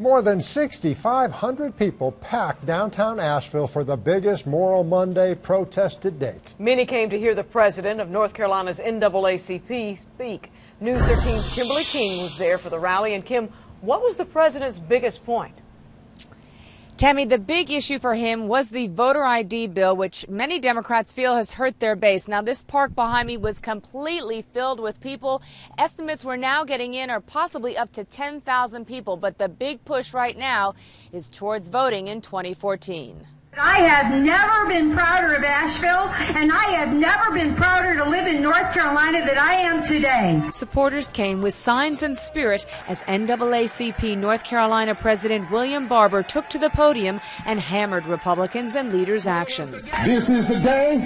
More than 6,500 people packed downtown Asheville for the biggest Moral Monday protest to date. Many came to hear the president of North Carolina's NAACP speak. News 13's Kimberly King was there for the rally. And Kim, what was the president's biggest point? Tammy, the big issue for him was the voter ID bill, which many Democrats feel has hurt their base. Now, this park behind me was completely filled with people. Estimates we're now getting in are possibly up to 10,000 people. But the big push right now is towards voting in 2014. I have never been prouder of Asheville, and I have never been prouder to live in North Carolina than I am today. Supporters came with signs and spirit as NAACP North Carolina President William Barber took to the podium and hammered Republicans and leaders' actions. This is the day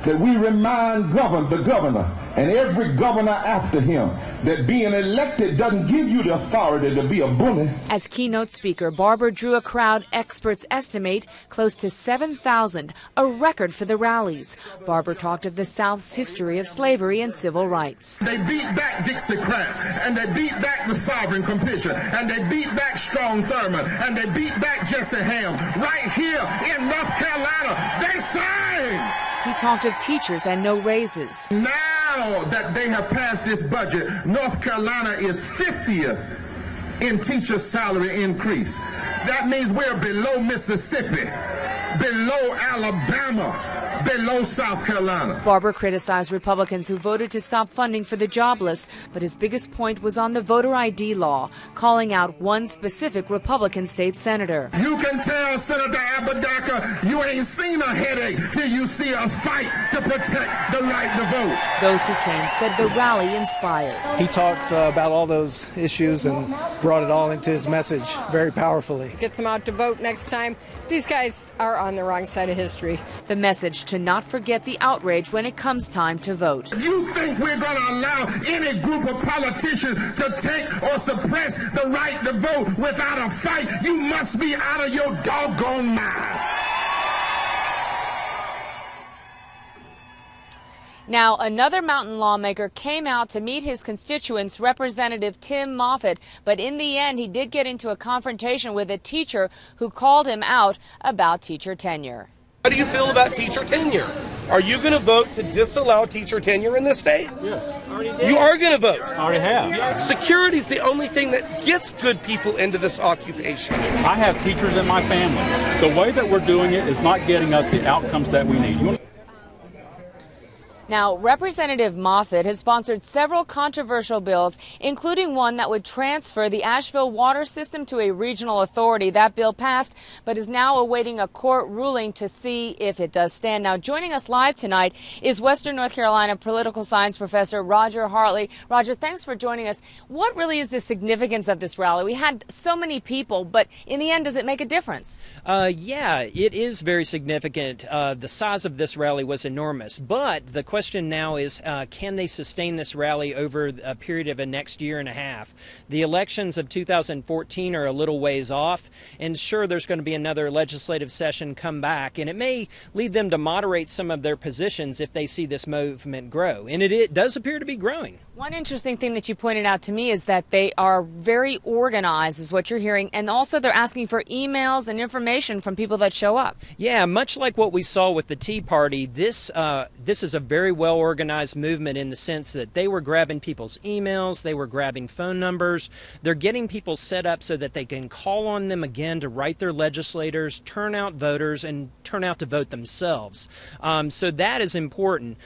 that we remind the governor and every governor after him that being elected doesn't give you the authority to be a bully. As keynote speaker, Barber drew a crowd experts estimate close to 7,000, a record for the rallies. Barber talked of the South's history of slavery and civil rights. They beat back Dixiecrats, and they beat back the Sovereign Commission, and they beat back Strong Thurmond, and they beat back Jesse Ham. Right here in North Carolina, they sang! He talked of teachers and no raises. Now that they have passed this budget, North Carolina is 50th in teacher salary increase. That means we're below Mississippi, below Alabama, below South Carolina. Barber criticized Republicans who voted to stop funding for the jobless, but his biggest point was on the voter ID law, calling out one specific Republican state senator. You can tell Senator Apodaca you ain't seen a headache till you see us fight to protect the right to vote. Those who came said the rally inspired. He talked about all those issues and brought it all into his message very powerfully. Gets them out to vote next time. These guys are on the wrong side of history. The message to not forget the outrage when it comes time to vote. If you think we're going to allow any group of politicians to take or suppress the right to vote without a fight, you must be out of your doggone mind. Now, another mountain lawmaker came out to meet his constituents, Representative Tim Moffitt, but in the end, he did get into a confrontation with a teacher who called him out about teacher tenure. How do you feel about teacher tenure? Are you going to vote to disallow teacher tenure in this state? Yes, I already did. You are going to vote? I already have. Security is the only thing that gets good people into this occupation. I have teachers in my family. The way that we're doing it is not getting us the outcomes that we need. Now, Representative Moffitt has sponsored several controversial bills, including one that would transfer the Asheville water system to a regional authority. That bill passed, but is now awaiting a court ruling to see if it does stand. Now, joining us live tonight is Western North Carolina political science professor Roger Hartley. Roger, thanks for joining us. What really is the significance of this rally? We had so many people, but in the end, does it make a difference? Yeah, it is very significant. The size of this rally was enormous, but the question now is, can they sustain this rally over a period of a next year and a half? The elections of 2014 are a little ways off, and sure, there's going to be another legislative session come back, and it may lead them to moderate some of their positions if they see this movement grow, and it does appear to be growing. One interesting thing that you pointed out to me is that they are very organized, is what you're hearing, and also they're asking for emails and information from people that show up. Yeah, much like what we saw with the Tea Party, this is a very well-organized movement in the sense that they were grabbing people's emails, they were grabbing phone numbers, they're getting people set up so that they can call on them again to write their legislators, turn out voters, and turn out to vote themselves. So that is important.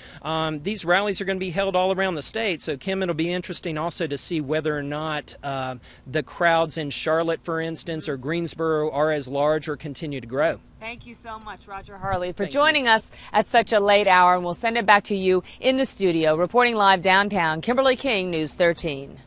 These rallies are going to be held all around the state, so Kim, it'll be interesting also to see whether or not the crowds in Charlotte, for instance, or Greensboro are as large or continue to grow. Thank you so much, Roger Hartley, for joining us at such a late hour, and we'll send it back to you in the studio. Reporting live downtown, Kimberly King, News 13.